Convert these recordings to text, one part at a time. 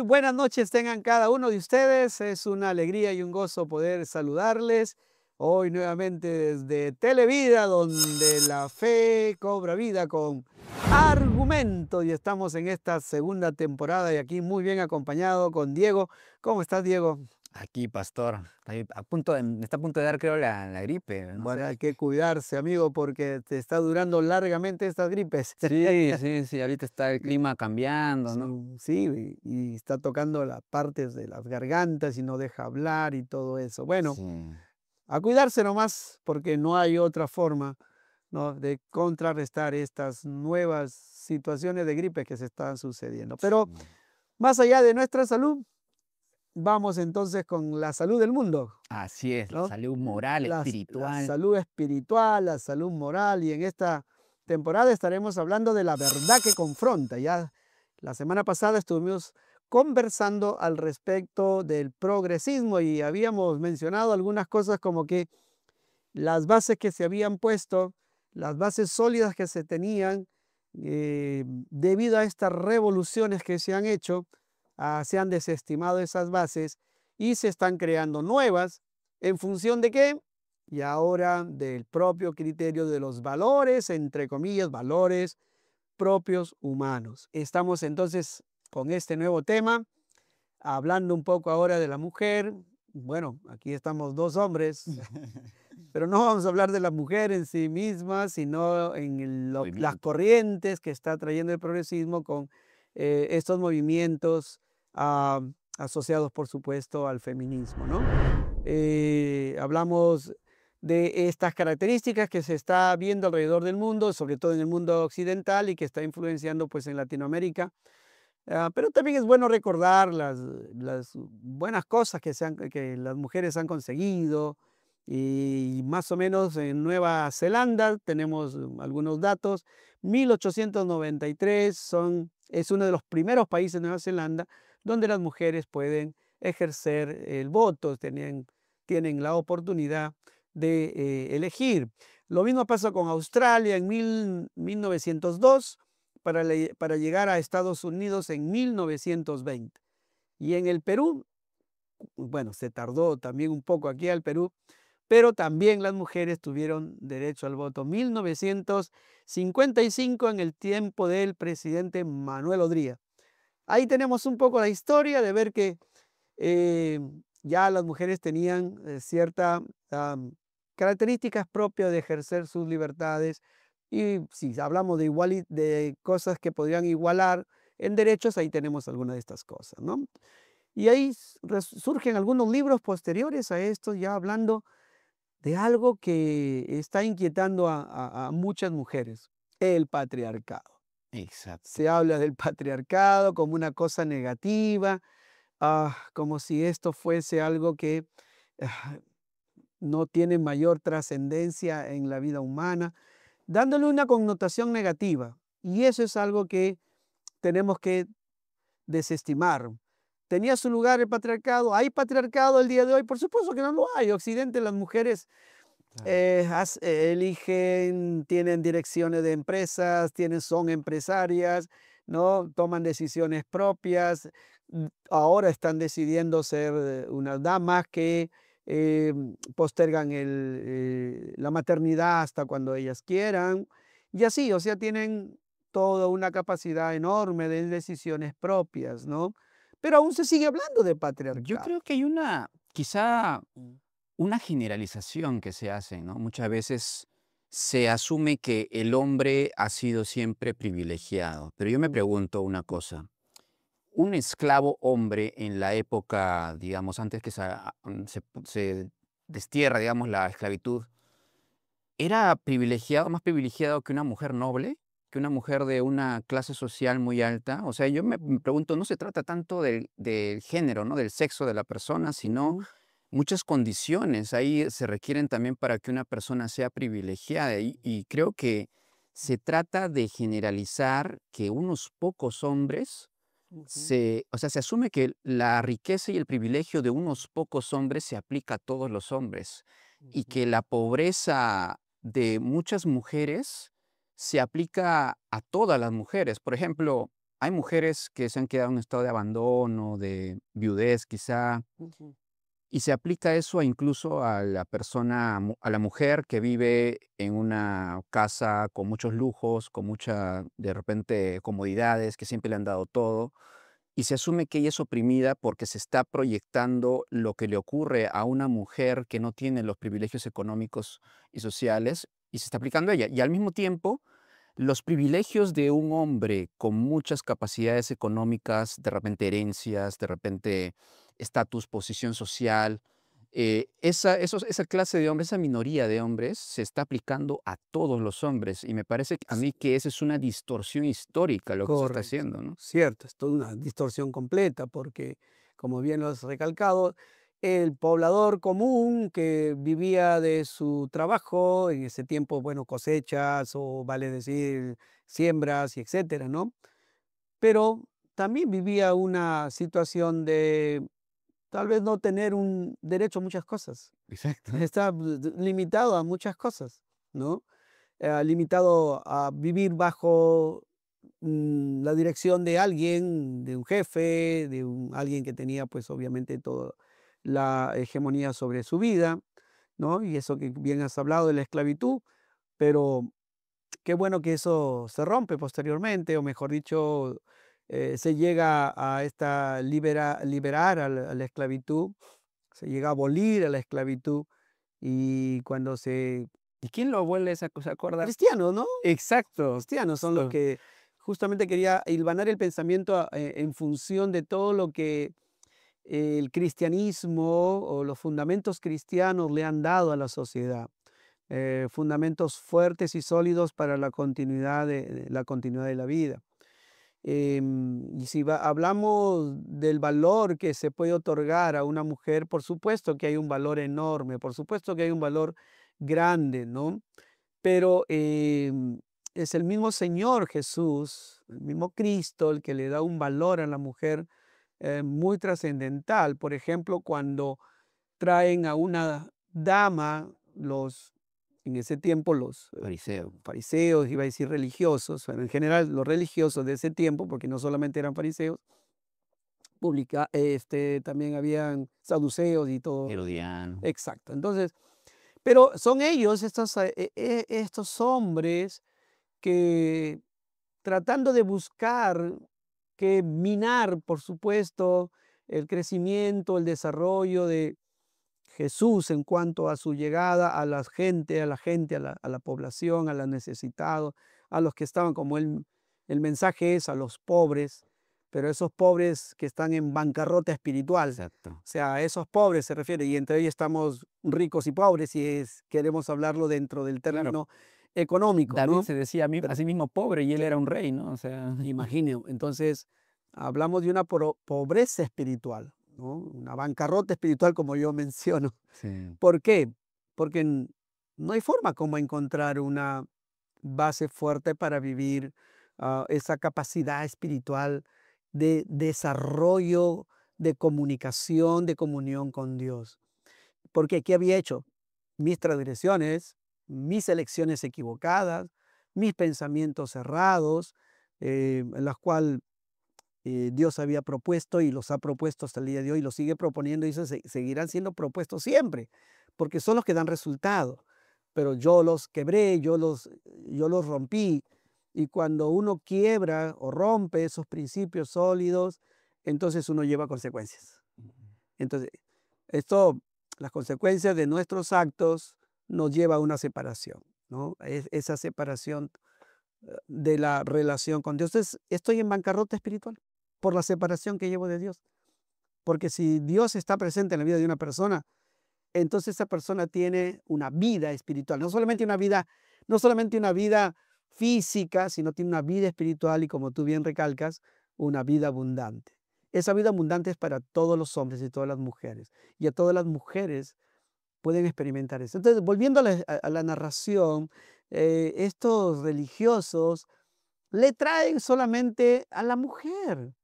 Muy buenas noches tengan cada uno de ustedes. Es una alegría y un gozo poder saludarles hoy nuevamente desde Televida, donde la fe cobra vida con argumento. Y estamos en esta segunda temporada y aquí muy bien acompañado con Diego. ¿Cómo estás, Diego? Aquí, pastor, me está a punto de dar, creo, la gripe, no Bueno, sé. hay que cuidarse, amigo, porque te está durando largamente estas gripes. Sí, sí, sí, ahorita está el clima cambiando, Sí, ¿no? sí, y está tocando las partes de las gargantas y no deja hablar y todo eso. Bueno, Sí, a cuidarse nomás, porque no hay otra forma, ¿no?, de contrarrestar estas nuevas situaciones de gripe que se están sucediendo. Pero sí. más allá de nuestra salud, vamos entonces con la salud del mundo, Así es, la ¿no? salud moral, La espiritual. salud espiritual, la salud moral, y en esta temporada estaremos hablando de la verdad que confronta. Ya la semana pasada estuvimos conversando al respecto del progresismo y habíamos mencionado algunas cosas como que las bases que se habían puesto, las bases sólidas que se tenían, debido a estas revoluciones que se han hecho, se han desestimado esas bases y se están creando nuevas. ¿En función de qué? Y ahora del propio criterio de los valores, entre comillas, valores propios humanos. Estamos entonces con este nuevo tema, hablando un poco ahora de la mujer. Bueno, aquí estamos dos hombres, pero no vamos a hablar de la mujer en sí misma, sino en las Movimiento. corrientes que está trayendo el progresismo con estos movimientos ah, asociados, por supuesto, al feminismo, ¿no? Hablamos de estas características que se está viendo alrededor del mundo, sobre todo en el mundo occidental y que está influenciando pues en Latinoamérica. Pero también es bueno recordar las buenas cosas que las mujeres han conseguido. Y más o menos en Nueva Zelanda tenemos algunos datos. 1893 es uno de los primeros países de Nueva Zelanda donde las mujeres pueden ejercer el voto, tienen la oportunidad de elegir. Lo mismo pasa con Australia en 1902 para llegar a Estados Unidos en 1920. Y en el Perú, bueno, se tardó también un poco aquí al Perú, pero también las mujeres tuvieron derecho al voto. 1955 en el tiempo del presidente Manuel Odría. Ahí tenemos un poco la historia de ver que eh, ya las mujeres tenían ciertas características propias de ejercer sus libertades. Y si hablamos de cosas que podrían igualar en derechos, ahí tenemos algunas de estas cosas, ¿no? Y ahí surgen algunos libros posteriores a esto, ya hablando de algo que está inquietando a muchas mujeres: el patriarcado. Exacto. Se habla del patriarcado como una cosa negativa, como si esto fuese algo que ah, no tiene mayor trascendencia en la vida humana, dándole una connotación negativa. Y eso es algo que tenemos que desestimar. ¿Tenía su lugar el patriarcado? ¿Hay patriarcado el día de hoy? Por supuesto que no lo hay. En Occidente las mujeres Claro. eligen, tienen direcciones de empresas, son empresarias, ¿no? Toman decisiones propias. Ahora están decidiendo ser unas damas que postergan la maternidad hasta cuando ellas quieran. Y así, o sea, tienen toda una capacidad enorme de decisiones propias, ¿no? Pero aún se sigue hablando de Yo patriarcado. creo que hay quizá una generalización que se hace, ¿no? Muchas veces se asume que el hombre ha sido siempre privilegiado, pero yo me pregunto una cosa. Un esclavo hombre en la época, digamos, antes que se destierra, digamos, la esclavitud, ¿era privilegiado, más privilegiado que una mujer noble? ¿Que una mujer de una clase social muy alta? O sea, yo me pregunto, no se trata tanto del género, ¿no? Del sexo de la persona, sino Ujú. muchas condiciones ahí se requieren también para que una persona sea privilegiada. Y creo que se trata de generalizar que unos pocos hombres Ujú. o sea, se asume que la riqueza y el privilegio de unos pocos hombres se aplica a todos los hombres y Ujú. que la pobreza de muchas mujeres se aplica a todas las mujeres. Por ejemplo, hay mujeres que se han quedado en un estado de abandono, de viudez quizá, Ujú. y se aplica eso incluso a la persona, a la mujer que vive en una casa con muchos lujos, con mucha, de repente, comodidades, que siempre le han dado todo, y se asume que ella es oprimida porque se está proyectando lo que le ocurre a una mujer que no tiene los privilegios económicos y sociales, y se está aplicando a ella. Y al mismo tiempo, los privilegios de un hombre con muchas capacidades económicas, de repente herencias, de repente estatus, posición social, esa clase de hombres, esa minoría de hombres, se está aplicando a todos los hombres. Y me parece a S- mí que esa es una distorsión histórica lo que se está Correcto, haciendo, ¿no? cierto, es toda una distorsión completa porque, como bien lo has recalcado, el poblador común que vivía de su trabajo, en ese tiempo, bueno, cosechas o vale decir siembras y etcétera, ¿no? Pero también vivía una situación de tal vez no tener un derecho a muchas cosas. Exacto. Está limitado a muchas cosas, ¿no? Limitado a vivir bajo la dirección de alguien, de un jefe, alguien que tenía pues obviamente toda la hegemonía sobre su vida, ¿no? Y eso que bien has hablado de la esclavitud, pero qué bueno que eso se rompe posteriormente, o mejor dicho, se llega a liberar a la esclavitud, se llega a abolir a la esclavitud y cuando se... ¿Y quién lo abuela esa cosa? ¿Acuerda? Cristianos, ¿no? Exacto. Cristianos son los que justamente quería hilvanar el pensamiento en función de todo lo que el cristianismo o los fundamentos cristianos le han dado a la sociedad. Fundamentos fuertes y sólidos para la continuidad la continuidad de la vida. Y si hablamos del valor que se puede otorgar a una mujer, por supuesto que hay un valor enorme, por supuesto que hay un valor grande, ¿no? Pero es el mismo Señor Jesús, el mismo Cristo, el que le da un valor a la mujer muy trascendental. Por ejemplo, cuando traen a una dama, en ese tiempo los Fariseo. fariseos, iba a decir religiosos, pero en general los religiosos de ese tiempo, porque no solamente eran fariseos, también habían saduceos y todo. Herodiano. Exacto. Entonces, pero son ellos, estos hombres que tratando de buscar que minar, por supuesto, el crecimiento, el desarrollo de Jesús en cuanto a su llegada a la población, a los necesitados, a los que estaban, como el mensaje es, a los pobres, pero esos pobres que están en bancarrota espiritual. Exacto. O sea, a esos pobres se refiere, y entre ellos estamos ricos y pobres, si queremos hablarlo dentro del Claro. término económico, David ¿no? se decía a sí mismo pobre y él era un rey, ¿no? O sea, Imagine, entonces hablamos de una pobreza espiritual, ¿no? Una bancarrota espiritual, como yo menciono. sí. ¿Por qué? Porque no hay forma como encontrar una base fuerte para vivir esa capacidad espiritual de desarrollo, de comunicación, de comunión con Dios. Porque ¿qué había hecho? Mis transgresiones, mis elecciones equivocadas, mis pensamientos errados, en las cuales Dios había propuesto y los ha propuesto hasta el día de hoy, los sigue proponiendo y seguirán siendo propuestos siempre, porque son los que dan resultado. Pero yo los quebré, yo los rompí. Y cuando uno quiebra o rompe esos principios sólidos, entonces uno lleva consecuencias. Entonces, esto, las consecuencias de nuestros actos nos lleva a una separación, ¿no? Esa separación de la relación con Dios. Entonces, estoy en bancarrota espiritual por la separación que llevo de Dios. Porque si Dios está presente en la vida de una persona, entonces esa persona tiene una vida espiritual, no solamente una vida física, sino tiene una vida espiritual y como tú bien recalcas, una vida abundante. Esa vida abundante es para todos los hombres y todas las mujeres. Y a todas las mujeres pueden experimentar eso. Entonces, volviendo a la narración, estos religiosos le traen solamente a la mujer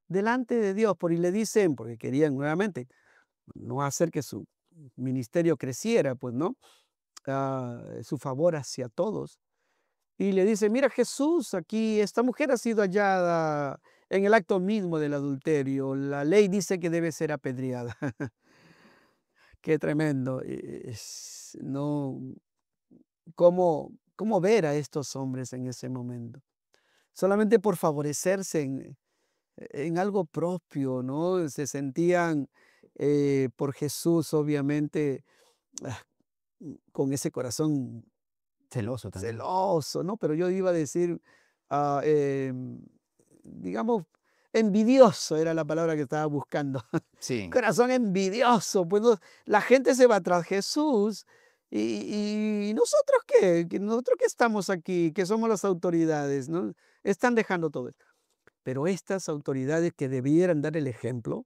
delante de Dios, y le dicen, porque querían nuevamente no hacer que su ministerio creciera, pues, ¿no? Su favor hacia todos. y le dice, mira Jesús, aquí esta mujer ha sido hallada en el acto mismo del adulterio. La ley dice que debe ser apedreada. Qué tremendo. No, ¿cómo ver a estos hombres en ese momento? Solamente por favorecerse en algo propio, ¿no? Se sentían por Jesús, obviamente, ah, con ese corazón Celoso también. celoso, ¿no? Pero yo iba a decir, ah, digamos, envidioso era la palabra que estaba buscando. Sí, Corazón envidioso, pues la gente se va tras Jesús y nosotros qué, nosotros que estamos aquí, que somos las autoridades, ¿no? Están dejando todo esto. Pero estas autoridades que debieran dar el ejemplo,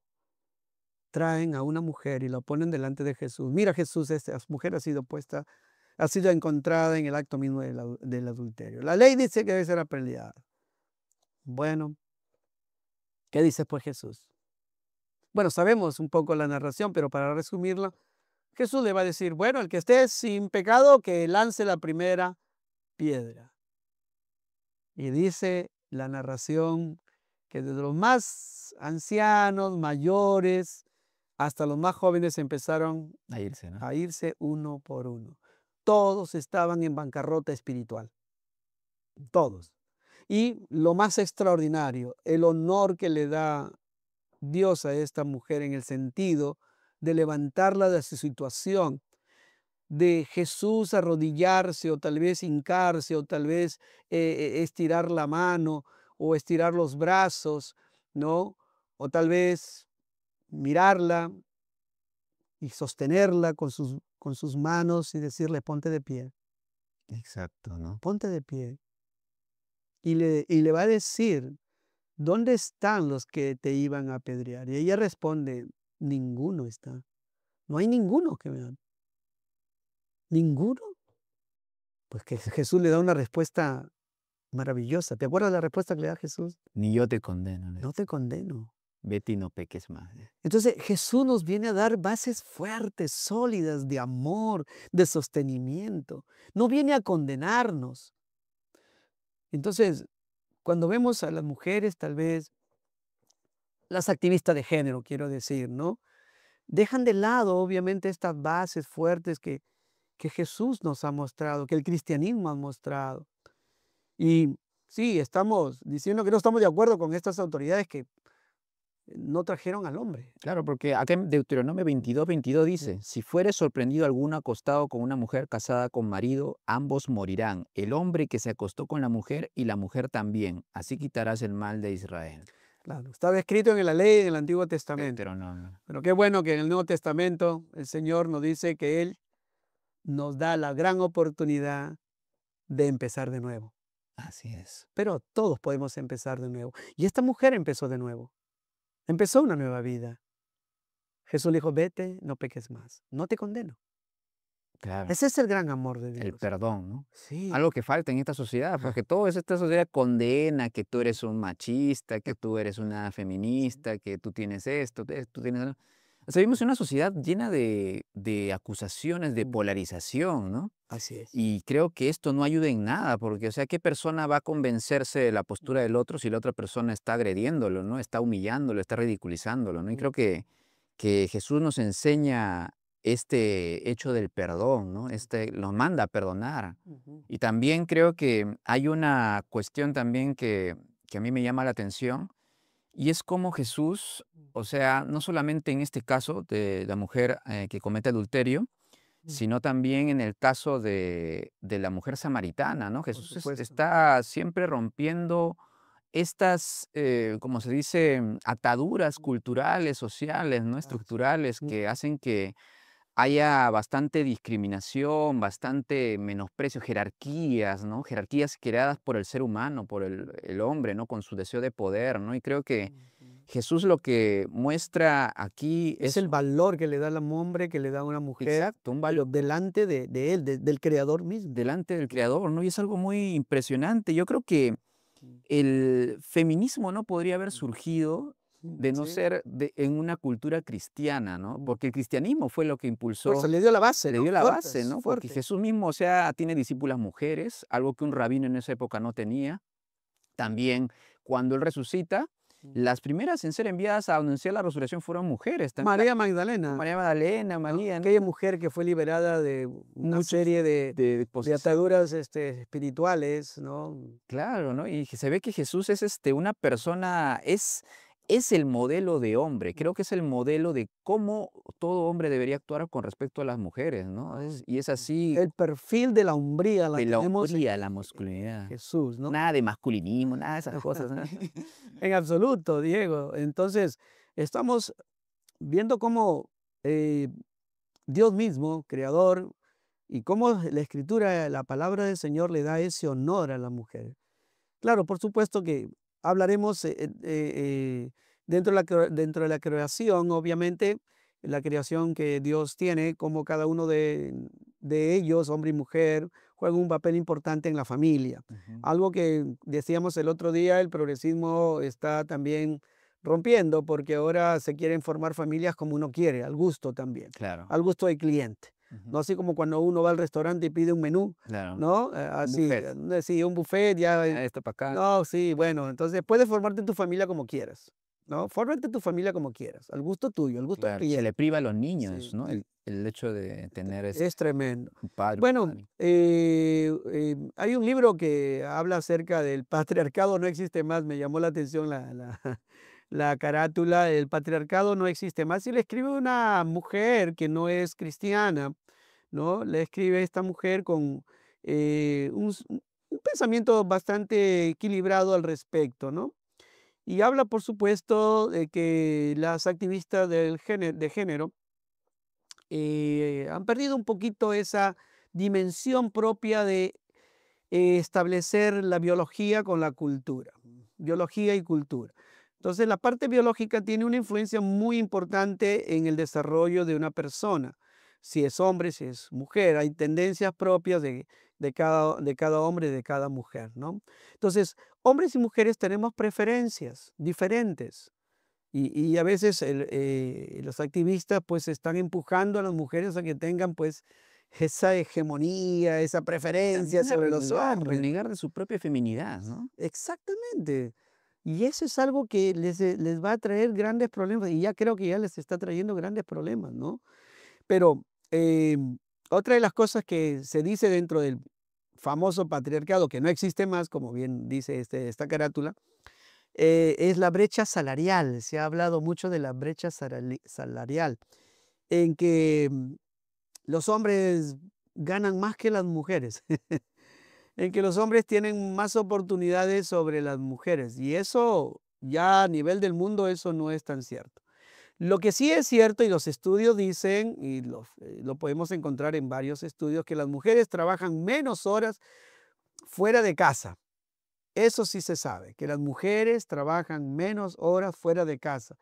traen a una mujer y la ponen delante de Jesús. Mira Jesús, esta mujer ha sido encontrada en el acto mismo del adulterio. La ley dice que debe ser apedreada. Bueno, ¿qué dice pues Jesús? Bueno, sabemos un poco la narración, pero para resumirla, Jesús le va a decir, bueno, el que esté sin pecado, que lance la primera piedra. Y dice la narración que desde los más ancianos, mayores, hasta los más jóvenes empezaron a irse, ¿no? a irse uno por uno. Todos estaban en bancarrota espiritual, todos. Y lo más extraordinario, el honor que le da Dios a esta mujer en el sentido de levantarla de su situación, de Jesús arrodillarse o tal vez hincarse o tal vez estirar la mano o estirar los brazos, ¿no? O tal vez mirarla y sostenerla con sus manos y decirle, Exacto, ¿no? ponte de pie. Y le va a decir, ¿dónde están los que te iban a apedrear? Y ella responde, ninguno está. No hay ninguno que me... ¿Ninguno? Pues que Jesús le da una respuesta maravillosa. ¿Te acuerdas la respuesta que le da Jesús? Ni yo te condeno, le No dice. te condeno. Vete y no peques más. Entonces Jesús nos viene a dar bases fuertes, sólidas, de amor, de sostenimiento. No viene a condenarnos. Entonces, cuando vemos a las mujeres, tal vez, las activistas de género, quiero decir, ¿no? Dejan de lado, obviamente, estas bases fuertes que Jesús nos ha mostrado, que el cristianismo ha mostrado. Y sí, estamos diciendo que no estamos de acuerdo con estas autoridades que no trajeron al hombre. Claro, porque acá en Deuteronomio 22:22 dice, si fuere sorprendido alguno acostado con una mujer casada con marido, ambos morirán, el hombre que se acostó con la mujer y la mujer también. Así quitarás el mal de Israel. Claro, estaba escrito en la ley del Antiguo Testamento. Pero no. Pero qué bueno que en el Nuevo Testamento el Señor nos dice que Él nos da la gran oportunidad de empezar de nuevo. Así es. Pero todos podemos empezar de nuevo. Y esta mujer empezó de nuevo. Empezó una nueva vida. Jesús le dijo, vete, no peques más. No te condeno. Claro. Ese es el gran amor de El Dios. perdón, ¿no? Sí. Algo que falta en esta sociedad, porque todo eso, esta sociedad condena que tú eres un machista, que tú eres una feminista, que tú tienes esto, tú tienes... O sea, vivimos en una sociedad llena de acusaciones, de polarización, ¿no? Así es. Y creo que esto no ayuda en nada, porque, o sea, ¿qué persona va a convencerse de la postura del otro si la otra persona está agrediéndolo, ¿no? Está humillándolo, está ridiculizándolo, ¿no? Y creo que Jesús nos enseña este hecho del perdón, ¿no? Nos manda a perdonar. Ujú. Y también creo que hay una cuestión también que a mí me llama la atención, y es como Jesús, o sea, no solamente en este caso de la mujer que comete adulterio, sino también en el caso de la mujer samaritana, ¿no? Por Jesús supuesto. está siempre rompiendo estas, como se dice, ataduras culturales, sociales, ¿no? Estructurales Mm, que hacen que haya bastante discriminación, bastante menosprecio, jerarquías, ¿no? Jerarquías creadas por el ser humano, por el hombre, ¿no? Con su deseo de poder, ¿no? Y creo que ujú. Jesús lo que muestra aquí Es es, el valor que le da al hombre, que le da a una mujer, exacto, un pero valor delante de él, del creador mismo. delante del Creador, ¿no? Y es algo muy impresionante. Yo creo que Mm, el feminismo no podría haber mm, surgido de no Sí. ser en una cultura cristiana, ¿no? Porque el cristianismo fue lo que Por eso impulsó, le dio la base, le ¿no? dio la base, Fuertes, ¿no? Porque fuerte. Jesús mismo, o sea, tiene discípulas mujeres, algo que un rabino en esa época no tenía. También cuando él resucita, las primeras en ser enviadas a anunciar la resurrección fueron mujeres también, María ¿no? Magdalena, María Magdalena, ¿no? María, ¿no? Aquella mujer que fue liberada de una Muchos serie de de posesión. ataduras, espirituales, ¿no? Claro, ¿no? Y se ve que Jesús es, una persona, es el modelo de hombre. Creo que es el modelo de cómo todo hombre debería actuar con respecto a las mujeres, ¿no? Y es así, El perfil de la hombría la de la tenemos hombría, la en masculinidad. Jesús, ¿no? Nada de masculinismo, nada de esas cosas, ¿no? En absoluto, Diego. Entonces, estamos viendo cómo eh, Dios mismo, creador, y cómo la escritura, la palabra del Señor le da ese honor a la mujer. Claro, por supuesto que hablaremos dentro de la creación, obviamente, la creación que Dios tiene, como cada uno de ellos, hombre y mujer, juega un papel importante en la familia. Ujú. Algo que decíamos el otro día, el progresismo está también rompiendo porque ahora se quieren formar familias como uno quiere, al gusto también, Claro. al gusto del cliente. Ujú. No así como cuando uno va al restaurante y pide un menú, Claro. ¿no? Un Así, buffet. sí, un buffet, ya. Esto para acá. No, sí, bueno, entonces puedes formarte tu familia como quieras, ¿no? Fórmate tu familia como quieras, al gusto tuyo, al gusto del Claro. Se le cliente. priva a los niños, Sí, ¿no? El hecho de tener es tremendo. un padre, una Bueno, madre. hay un libro que habla acerca del patriarcado no existe más, me llamó la atención la carátula, el patriarcado no existe más, y le escribe una mujer que no es cristiana, ¿no? Le escribe esta mujer con un pensamiento bastante equilibrado al respecto, ¿no? Y habla, por supuesto, de que las activistas de género han perdido un poquito esa dimensión propia de establecer la biología con la cultura, biología y cultura. Entonces, la parte biológica tiene una influencia muy importante en el desarrollo de una persona. Si es hombre, si es mujer, hay tendencias propias de cada hombre, de cada mujer, ¿no? Entonces, hombres y mujeres tenemos preferencias diferentes. Y a veces los activistas pues están empujando a las mujeres a que tengan pues esa hegemonía, esa preferencia También a sobre los hombres, ¿no? renegar de su propia feminidad, ¿no? Exactamente. Y eso es algo que les va a traer grandes problemas y ya creo que ya les está trayendo grandes problemas, ¿no? Pero otra de las cosas que se dice dentro del famoso patriarcado, que no existe más, como bien dice esta carátula, es la brecha salarial. Se ha hablado mucho de la brecha salarial, en que los hombres ganan más que las mujeres, en que los hombres tienen más oportunidades sobre las mujeres. Y eso ya a nivel del mundo, eso no es tan cierto. Lo que sí es cierto, y los estudios dicen, y lo podemos encontrar en varios estudios, que las mujeres trabajan menos horas fuera de casa. Eso sí se sabe, que las mujeres trabajan menos horas fuera de casa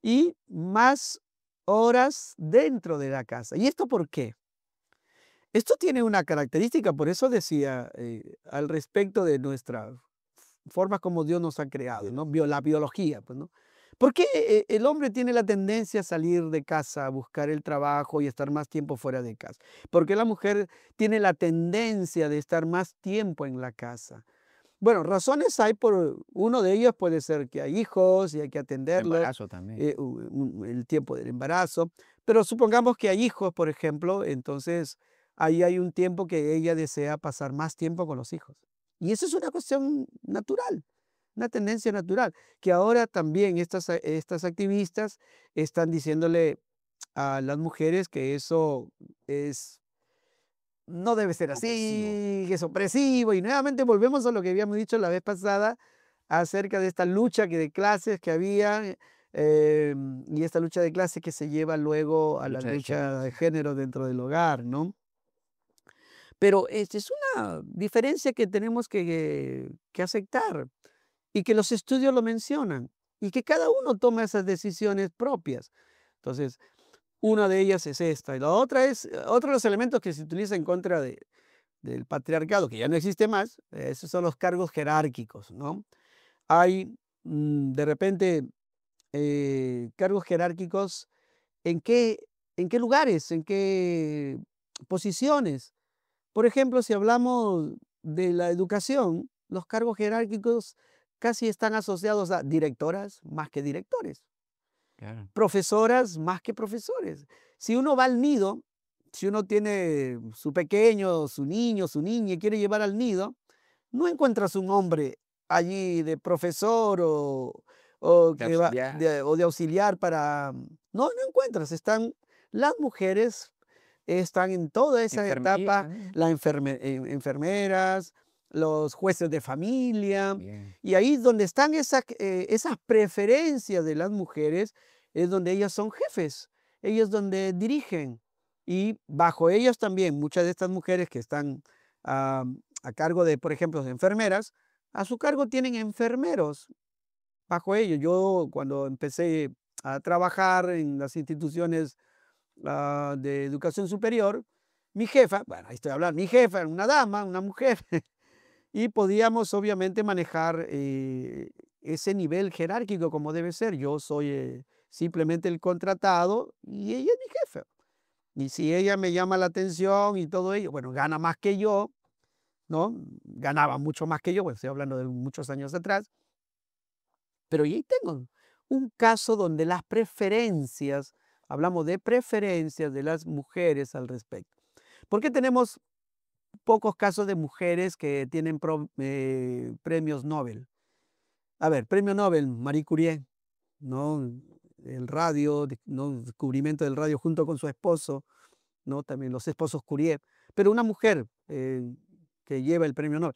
y más horas dentro de la casa. ¿Y esto por qué? Esto tiene una característica, por eso decía al respecto de nuestra forma como Dios nos ha creado, ¿no? La biología, pues, ¿no? ¿Por qué el hombre tiene la tendencia a salir de casa, a buscar el trabajo y estar más tiempo fuera de casa? ¿Por qué la mujer tiene la tendencia de estar más tiempo en la casa? Bueno, razones hay uno de ellos puede ser que hay hijos y hay que atenderlos, Embarazo también. el tiempo del embarazo, pero supongamos que hay hijos, por ejemplo, entonces ahí hay un tiempo que ella desea pasar más tiempo con los hijos. Y eso es una cuestión natural, una tendencia natural, que ahora también estas activistas están diciéndole a las mujeres que eso es no debe ser Opresivo. así, que es opresivo. Y nuevamente volvemos a lo que habíamos dicho la vez pasada acerca de esta lucha de clases que había y esta lucha de clases que se lleva luego La a la lucha de lucha géneros. de género dentro del hogar, ¿no? Pero es una diferencia que tenemos que aceptar y que los estudios lo mencionan y que cada uno toma esas decisiones propias. Entonces, una de ellas es esta. Y la otra es, otro de los elementos que se utiliza en contra del patriarcado, que ya no existe más, esos son los cargos jerárquicos, ¿no? Hay de repente cargos jerárquicos, ¿en qué, en qué lugares, en qué posiciones? Por ejemplo, si hablamos de la educación, los cargos jerárquicos casi están asociados a directoras más que directores, Claro. profesoras más que profesores. Si uno va al nido, si uno tiene su pequeño, su niño, su niña y quiere llevar al nido, no encuentras un hombre allí de profesor o De que va auxiliar. o de auxiliar para no, no encuentras. Están las mujeres están en toda esa etapa, Enfermería. las enfermeras, los jueces de familia, Bien. y ahí donde están esas preferencias de las mujeres, es donde ellas son jefes, ellas donde dirigen. Y bajo ellas también, muchas de estas mujeres que están ah, a cargo de, por ejemplo, de enfermeras, a su cargo tienen enfermeros bajo ellos. Yo cuando empecé a trabajar en las instituciones de educación superior, mi jefa, bueno, ahí estoy hablando, mi jefa era una dama, una mujer, y podíamos obviamente manejar ese nivel jerárquico como debe ser. Yo soy simplemente el contratado y ella es mi jefa. Y si ella me llama la atención y todo ello, bueno, gana más que yo, ¿no? Ganaba mucho más que yo, bueno, estoy hablando de muchos años atrás, pero ahí tengo un caso donde las preferencias, hablamos de preferencias de las mujeres al respecto. ¿Por qué tenemos pocos casos de mujeres que tienen premios Nobel? A ver, premio Nobel, Marie Curie, ¿no? El radio, ¿no? Descubrimiento del radio junto con su esposo, ¿no? También los esposos Curie, pero una mujer que lleva el premio Nobel.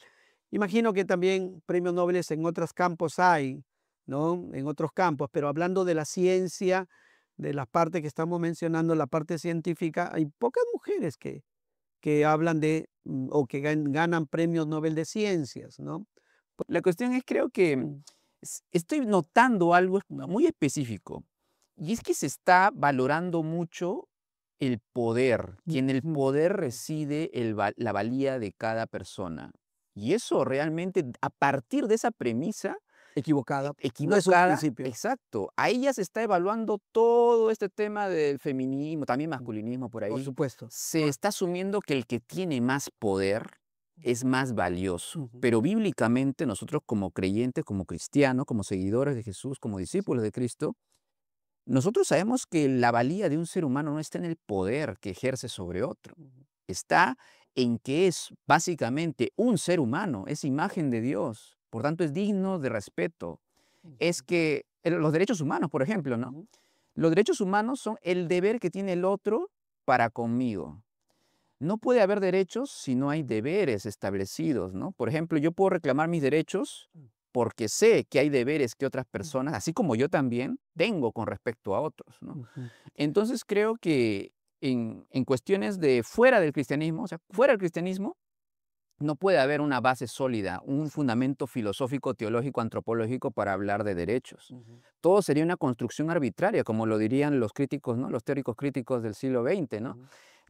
Imagino que también premios Nobel en otros campos hay, ¿no? En otros campos, pero hablando de la ciencia, de la parte que estamos mencionando, la parte científica, hay pocas mujeres que hablan de o que ganan premios Nobel de ciencias, ¿no? La cuestión es, creo que estoy notando algo muy específico, y es que se está valorando mucho el poder, que en el Ujú. poder reside la valía de cada persona. Y eso realmente, a partir de esa premisa Equivocada. No es un equivocada, principio. exacto, ahí ya se está evaluando todo este tema del feminismo, también masculinismo por Por ahí. supuesto. Se está asumiendo que el que tiene más poder es más valioso. Ujú. Pero bíblicamente nosotros como creyentes, como cristianos, como seguidores de Jesús, como discípulos de Cristo, nosotros sabemos que la valía de un ser humano no está en el poder que ejerce sobre otro. Está en que es básicamente un ser humano, es imagen de Dios. Por tanto, es digno de respeto. Es que los derechos humanos, por ejemplo, ¿no? Ujú. Los derechos humanos son el deber que tiene el otro para conmigo. No puede haber derechos si no hay deberes establecidos, ¿no? Por ejemplo, yo puedo reclamar mis derechos porque sé que hay deberes que otras personas, así como yo también, tengo con respecto a otros, ¿no? Ujú. Entonces creo que en cuestiones de fuera del cristianismo, o sea, fuera del cristianismo, no puede haber una base sólida, un fundamento filosófico, teológico, antropológico para hablar de derechos. Ujú. Todo sería una construcción arbitraria, como lo dirían los críticos, ¿no? Los teóricos críticos del siglo XX, ¿no? Ujú.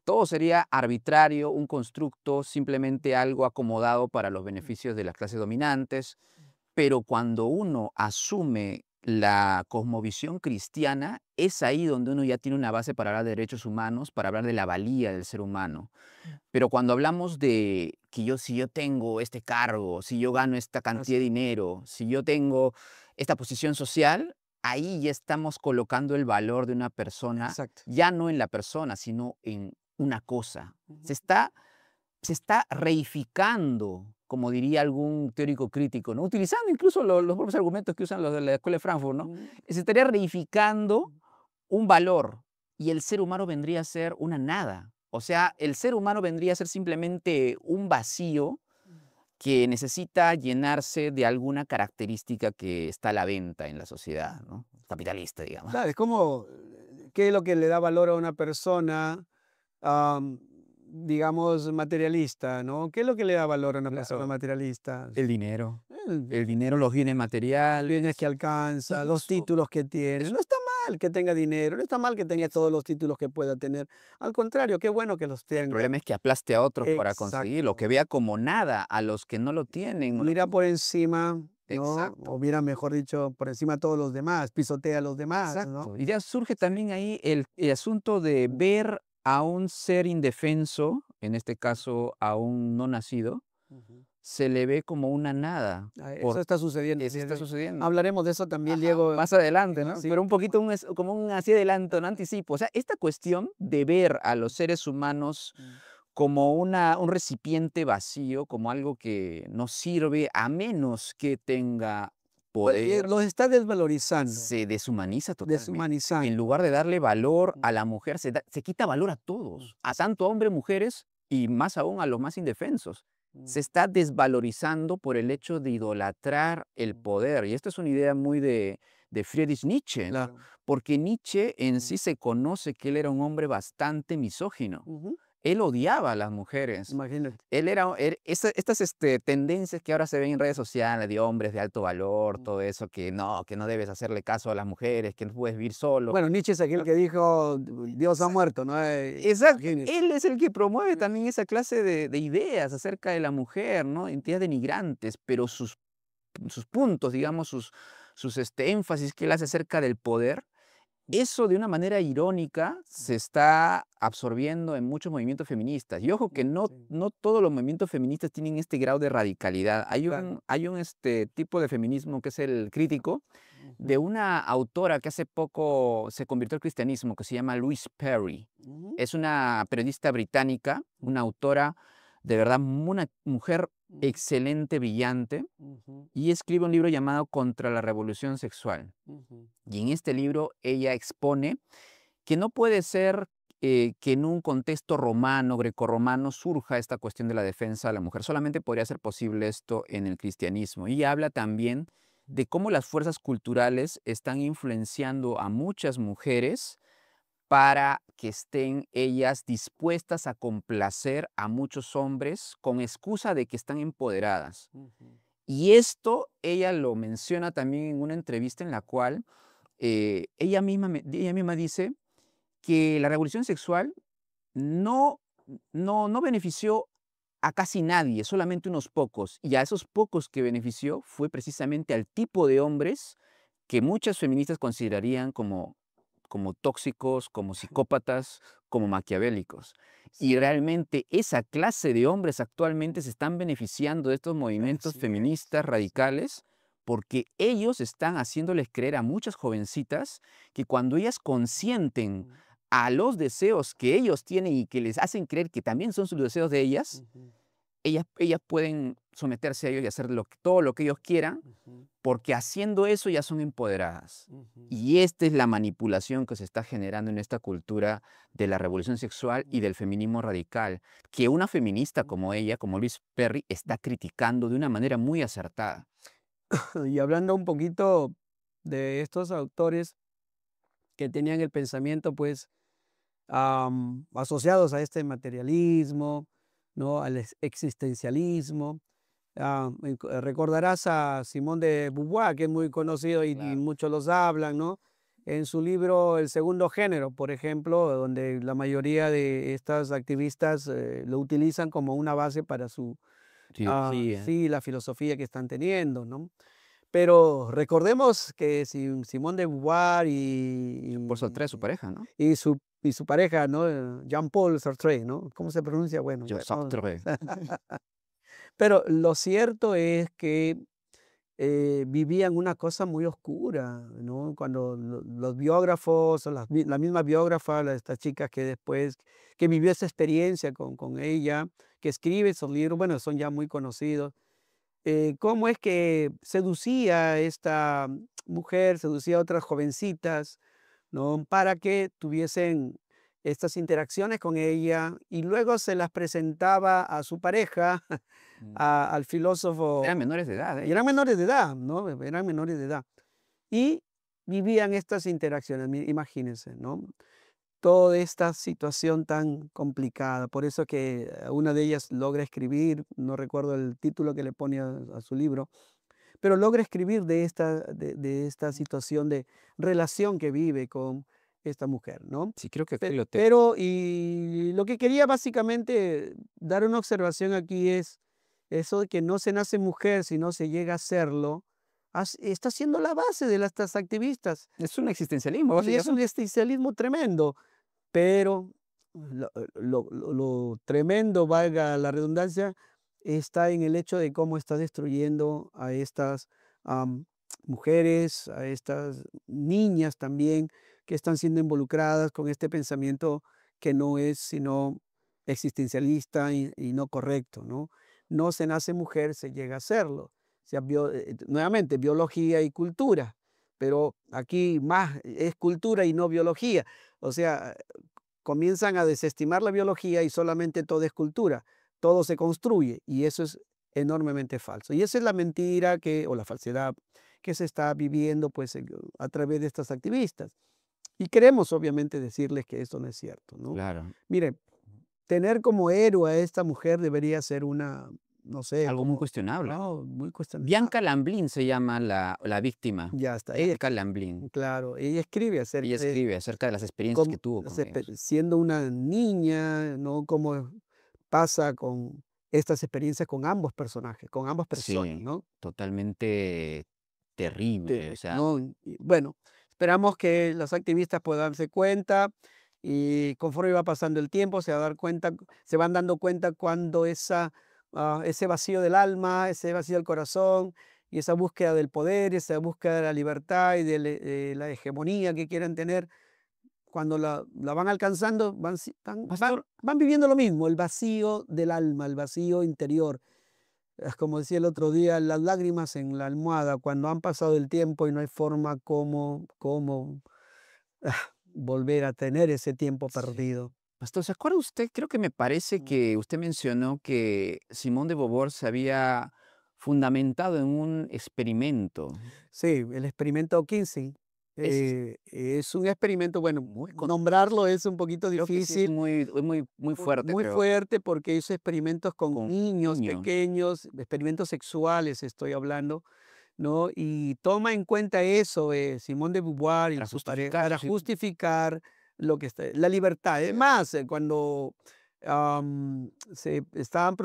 Todo sería arbitrario, un constructo, simplemente algo acomodado para los beneficios de las clases dominantes. Pero cuando uno asume la cosmovisión cristiana, es ahí donde uno ya tiene una base para hablar de derechos humanos, para hablar de la valía del ser humano. Pero cuando hablamos de que si yo tengo este cargo, si yo gano esta cantidad Así. de dinero, si yo tengo esta posición social, ahí ya estamos colocando el valor de una persona, Exacto. ya no en la persona, sino en una cosa. Ujú. Se está reificando, como diría algún teórico crítico, ¿no? Utilizando incluso los propios argumentos que usan los de la Escuela de Frankfurt, ¿no? Ujú. Se estaría reificando un valor y el ser humano vendría a ser una nada. O sea, el ser humano vendría a ser simplemente un vacío que necesita llenarse de alguna característica que está a la venta en la sociedad, ¿no? Capitalista, digamos. Claro, es como, ¿qué es lo que le da valor a una persona, am, digamos, materialista, ¿no? ¿Qué es lo que le da valor a una persona Claro, materialista? el dinero. El El dinero, los bienes bienes materiales. que alcanza, los Eso, títulos que tiene. eso. No está mal que tenga dinero, no está mal que tenga todos los títulos que pueda tener. Al contrario, qué bueno que los El tenga. problema es que aplaste a otros para conseguirlo, Exacto. que vea como nada a los que no lo tienen. Mira por encima ¿no? exacto, O mira, mejor dicho, por encima de todos los demás, pisotea a los demás, ¿no? exacto. Y ya surge también ahí el asunto de ver a un ser indefenso, en este caso a un no nacido, Ujú. se le ve como una nada, Eso por está sucediendo el eso día de está hoy. sucediendo. Hablaremos de eso también, Ajá, Diego. más adelante, ¿no? Sí, Pero un poquito como un así adelanto, un anticipo. O sea, esta cuestión de ver a los seres humanos mm. como un recipiente vacío, como algo que no sirve a menos que tenga Pues, poder, los está desvalorizando, se deshumaniza totalmente. En deshumanizando. lugar de darle valor Mm, a la mujer, se quita valor a mm, todos, a tanto hombres, mujeres y más aún a los más indefensos. mm, Se está desvalorizando por el hecho de idolatrar el mm. poder. Y esto es una idea muy de Friedrich Nietzsche, ¿no? Claro. Porque Nietzsche en Mm, sí se conoce que él era un hombre bastante misógino. ujú. Él odiaba a las mujeres. Imagínate. Estas tendencias que ahora se ven en redes sociales de hombres de alto valor, Mm. todo eso, que no debes hacerle caso a las mujeres, que no puedes vivir solo. Bueno, Nietzsche es aquel que dijo: "Dios ha Exacto, muerto", ¿no? exacto. Imagínese. Él es el que promueve también esa clase de ideas acerca de la mujer, ¿no? Ideas denigrantes, pero sus puntos, digamos, sus énfasis que él hace acerca del poder, eso de una manera irónica se está absorbiendo en muchos movimientos feministas. Y ojo que Sí, no todos los movimientos feministas tienen este grado de radicalidad. claro. Hay un tipo de feminismo que es el crítico, Ujú, de una autora que hace poco se convirtió al cristianismo, que se llama Louise Perry. ujú, Es una periodista británica, una autora de verdad, una mujer ujú, excelente, brillante, ujú, y escribe un libro llamado Contra la revolución sexual. ujú, Y en este libro ella expone que no puede ser que en un contexto romano, grecorromano, surja esta cuestión de la defensa de la mujer. Solamente podría ser posible esto en el cristianismo. Y habla también de cómo las fuerzas culturales están influenciando a muchas mujeres para que estén ellas dispuestas a complacer a muchos hombres con excusa de que están empoderadas. ujú, Y esto ella lo menciona también en una entrevista en la cual ella misma dice que la revolución sexual no, no benefició a casi nadie, solamente unos pocos. Y a esos pocos que benefició fue precisamente al tipo de hombres que muchas feministas considerarían como tóxicos, como psicópatas, como maquiavélicos. Y realmente esa clase de hombres actualmente se están beneficiando de estos movimientos así es. feministas radicales porque ellos están haciéndoles creer a muchas jovencitas que cuando ellas consienten Mm, a los deseos que ellos tienen y que les hacen creer que también son sus deseos de ellas, ujú, ellas pueden someterse a ellos y hacer todo lo que ellos quieran, ujú, porque haciendo eso ya son empoderadas. ujú, Y esta es la manipulación que se está generando en esta cultura de la revolución sexual y mm, del feminismo radical, que una feminista mm. como ella, como Liz Perry, está criticando de una manera muy acertada. Y hablando un poquito de estos autores que tenían el pensamiento, pues, asociados a este materialismo, ¿no? Al existencialismo. Recordarás a Simón de Beauvoir, que es muy conocido y Claro. muchos los hablan, ¿no? En su libro El segundo género, por ejemplo, donde la mayoría de estas activistas lo utilizan como una base para su, Sí, sí, la filosofía que están teniendo, ¿no? Pero recordemos que Simón de Beauvoir por Sartre, su pareja, ¿no? y su pareja, ¿no? Jean-Paul Sartre, ¿no? ¿Cómo se pronuncia? Bueno, Yo, ya no. Sartre. Pero lo cierto es que vivían una cosa muy oscura, ¿no? Cuando los biógrafos, o la misma biógrafa, esta chica que después, que vivió esa experiencia con ella, que escribe esos libros, bueno, son ya muy conocidos, cómo es que seducía a esta mujer, seducía a otras jovencitas, ¿no? Para que tuviesen estas interacciones con ella y luego se las presentaba a su pareja, Mm. al filósofo, Eran menores de edad y eran ellos. menores de edad, ¿no? Eran menores de edad. Y vivían estas interacciones, imagínense, ¿no? Toda esta situación tan complicada. Por eso que una de ellas logra escribir, no recuerdo el título que le pone a su libro, pero logra escribir de esta situación de relación que vive con esta mujer, ¿no? Sí, creo que aquí lo tengo. Pero, y lo que quería básicamente dar una observación aquí es eso de que no se nace mujer, sino se llega a serlo, está siendo la base de estas activistas. Es un existencialismo, Y es un básicamente. existencialismo tremendo, pero lo tremendo, valga la redundancia, está en el hecho de cómo está destruyendo a estas am, mujeres, a estas niñas también que están siendo involucradas con este pensamiento que no es sino existencialista y no correcto, ¿no? No se nace mujer, se llega a serlo. O sea, nuevamente, biología y cultura, pero aquí más es cultura y no biología. O sea, comienzan a desestimar la biología y solamente todo es cultura, todo se construye y eso es enormemente falso. Y esa es la mentira o la falsedad que se está viviendo pues a través de estas activistas. Y queremos obviamente decirles que esto no es cierto, ¿no? Claro. Mire, tener como héroe a esta mujer debería ser una, no sé, Algo muy como, cuestionable. no, muy cuestionable. Bianca Lamblin se llama la víctima. Ya está. Bianca Lamblin. Claro, ella escribe Ella acerca de escribe acerca de las experiencias que cómo, tuvo con ellos. siendo una niña, ¿no? Cómo pasa con estas experiencias con ambos personajes, con ambas personas, Sí, ¿no? totalmente terrible, o sea, ¿No? Y bueno, esperamos que los activistas puedan darse cuenta y conforme va pasando el tiempo se van dando cuenta cuando ese vacío del alma, ese vacío del corazón y esa búsqueda del poder, esa búsqueda de la libertad y de la hegemonía que quieren tener, cuando la van alcanzando, pastor, van viviendo lo mismo, el vacío del alma, el vacío interior. Es como decía el otro día, las lágrimas en la almohada, cuando han pasado el tiempo y no hay forma como volver a tener ese tiempo sí. perdido. Pastor, ¿se acuerda usted? Creo que me parece Mm. que usted mencionó que Simón de Beauvoir se había fundamentado en un experimento. Sí, el experimento Kinsey Es es un experimento, bueno, muy nombrarlo controversial. es un poquito Creo que sí difícil, es muy fuerte, muy creo, fuerte porque hizo experimentos con con niños niños. pequeños, experimentos sexuales estoy hablando, ¿no? Y toma en cuenta eso, Simón de Beauvoir y Para su pareja, justificar para sus justificar lo que está, la libertad. Es más, cuando se estaban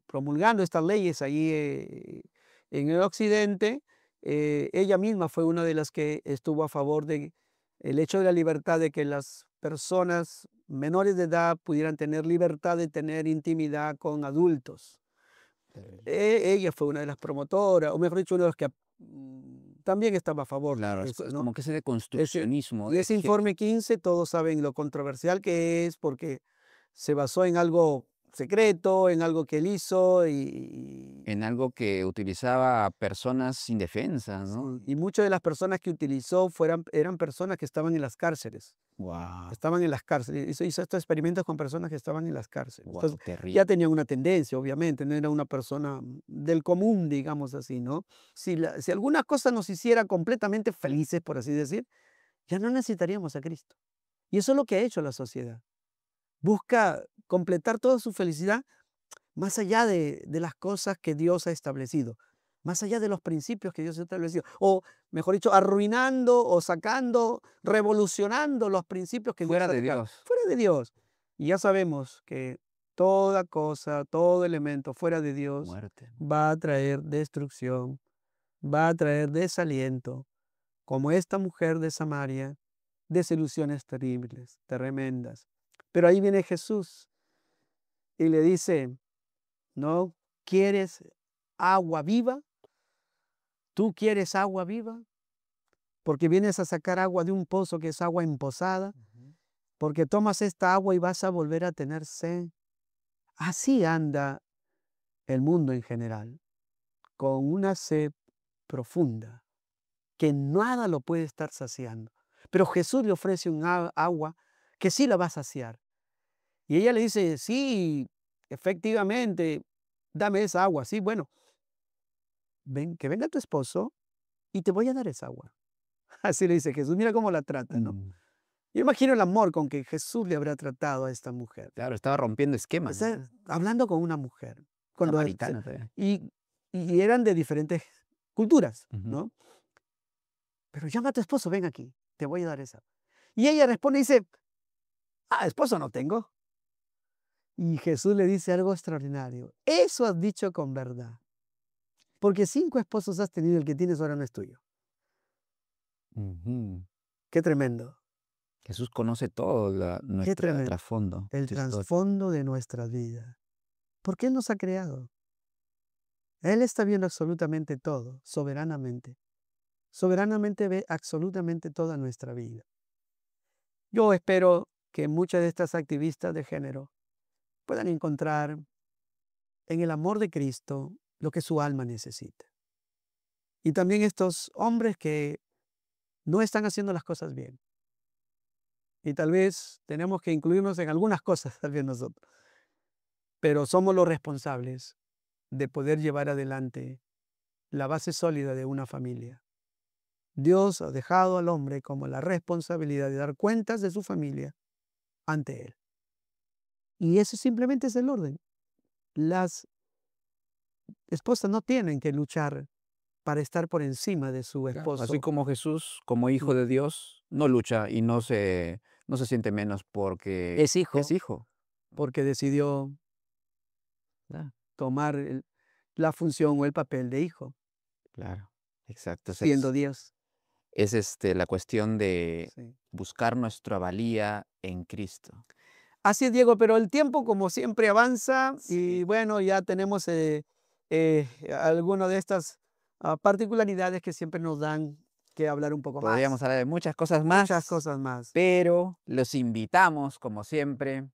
promulgando estas leyes ahí en el occidente, ella misma fue una de las que estuvo a favor de el hecho de la libertad, de que las personas menores de edad pudieran tener libertad de tener intimidad con adultos. Ella fue una de las promotoras, o mejor dicho, uno de los que también estaba a favor claro, de eso, es ¿no? como que ese Ese, deconstruccionismo, y ese informe 15, todos saben lo controversial que es, porque se basó en algo secreto, en algo que él hizo, en algo que utilizaba a personas indefensas, ¿no? sí, y muchas de las personas que utilizó eran personas que estaban en las cárceles. Wow, Estaban en las cárceles. Hizo estos experimentos con personas que estaban en las cárceles. wow, Entonces, terrible. ya tenían una tendencia, obviamente, no era una persona del común, digamos así, ¿no? Si alguna cosa nos hiciera completamente felices, por así decir, ya no necesitaríamos a Cristo. Y eso es lo que ha hecho la sociedad. Busca completar toda su felicidad más allá de las cosas que Dios ha establecido, más allá de los principios que Dios ha establecido, o mejor dicho, arruinando o sacando, revolucionando los principios que Dios Fuera ha de dejado, Dios, fuera de Dios. Y ya sabemos que toda cosa, todo elemento fuera de Dios muerte. va a traer destrucción, va a traer desaliento, como esta mujer de Samaria, desilusiones terribles, tremendas. Pero ahí viene Jesús y le dice, ¿no? ¿Quieres agua viva? ¿Tú quieres agua viva? Porque vienes a sacar agua de un pozo que es agua emposada, Ujú. porque tomas esta agua y vas a volver a tener sed. Así anda el mundo en general, con una sed profunda, que nada lo puede estar saciando. Pero Jesús le ofrece un agua que sí la va a saciar. Y ella le dice, sí, efectivamente, dame esa agua. Sí, bueno, ven, que venga tu esposo y te voy a dar esa agua. Así le dice Jesús, mira cómo la trata, ¿no? Mm, Yo imagino el amor con que Jesús le habrá tratado a esta mujer. claro, estaba rompiendo O esquemas, sea, ¿no? hablando con una mujer, cuando Samaritana también. y, y eran de diferentes culturas, Ujú. ¿no? Pero llama a tu esposo, ven aquí, te voy a dar esa. Y ella responde y dice, esposo no tengo. Y Jesús le dice algo extraordinario. Eso has dicho con verdad. Porque 5 esposos has tenido, el que tienes ahora no es tuyo. Ujú. Qué tremendo. Jesús conoce todo Qué nuestro tremendo. trasfondo. El nuestra historia. trasfondo de nuestras vidas. Porque Él nos ha creado. Él está viendo absolutamente todo, soberanamente. Soberanamente ve absolutamente toda nuestra vida. Yo espero que muchas de estas activistas de género puedan encontrar en el amor de Cristo lo que su alma necesita. Y también estos hombres que no están haciendo las cosas bien. Y tal vez tenemos que incluirnos en algunas cosas también nosotros. Pero somos los responsables de poder llevar adelante la base sólida de una familia. Dios ha dejado al hombre como la responsabilidad de dar cuentas de su familia ante Él. Y ese simplemente es el orden. Las esposas no tienen que luchar para estar por encima de su Claro, esposo. así como Jesús, como hijo de Dios, no lucha y no se siente menos porque Es hijo, es hijo. porque decidió Claro, tomar la función o el papel de hijo, claro, exacto. siendo Dios. Es la cuestión de Sí. buscar nuestra valía en Cristo. Así es, Diego, pero el tiempo como siempre avanza y Sí. bueno, ya tenemos algunas de estas particularidades que siempre nos dan que hablar un poco Podríamos más. hablar de muchas cosas Muchas más, cosas más. pero los invitamos, como siempre,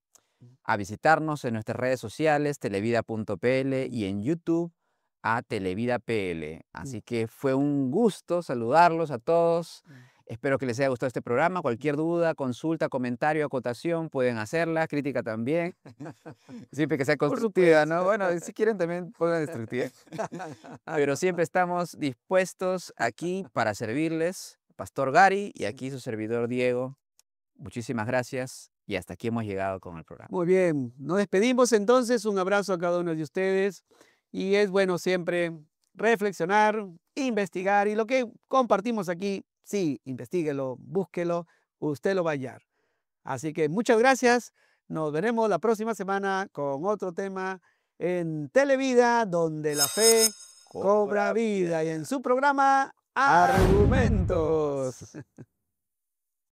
a visitarnos en nuestras redes sociales, televida.pl y en YouTube a Televida PL. Así que fue un gusto saludarlos a todos. Espero que les haya gustado este programa. Cualquier duda, consulta, comentario, acotación, pueden hacerla. Crítica también. Siempre que sea Por constructiva, supuesto. ¿no? Bueno, si quieren también pongan destructiva. Pero siempre estamos dispuestos aquí para servirles. Pastor Gary y aquí su servidor Diego. Muchísimas gracias y hasta aquí hemos llegado con el programa. Muy bien, nos despedimos entonces. Un abrazo a cada uno de ustedes. Y es bueno siempre reflexionar, investigar y lo que compartimos aquí, sí, investíguelo, búsquelo, usted lo va a hallar. Así que muchas gracias. Nos veremos la próxima semana con otro tema en Televida, donde la fe cobra vida. Y en su programa, Argumentos.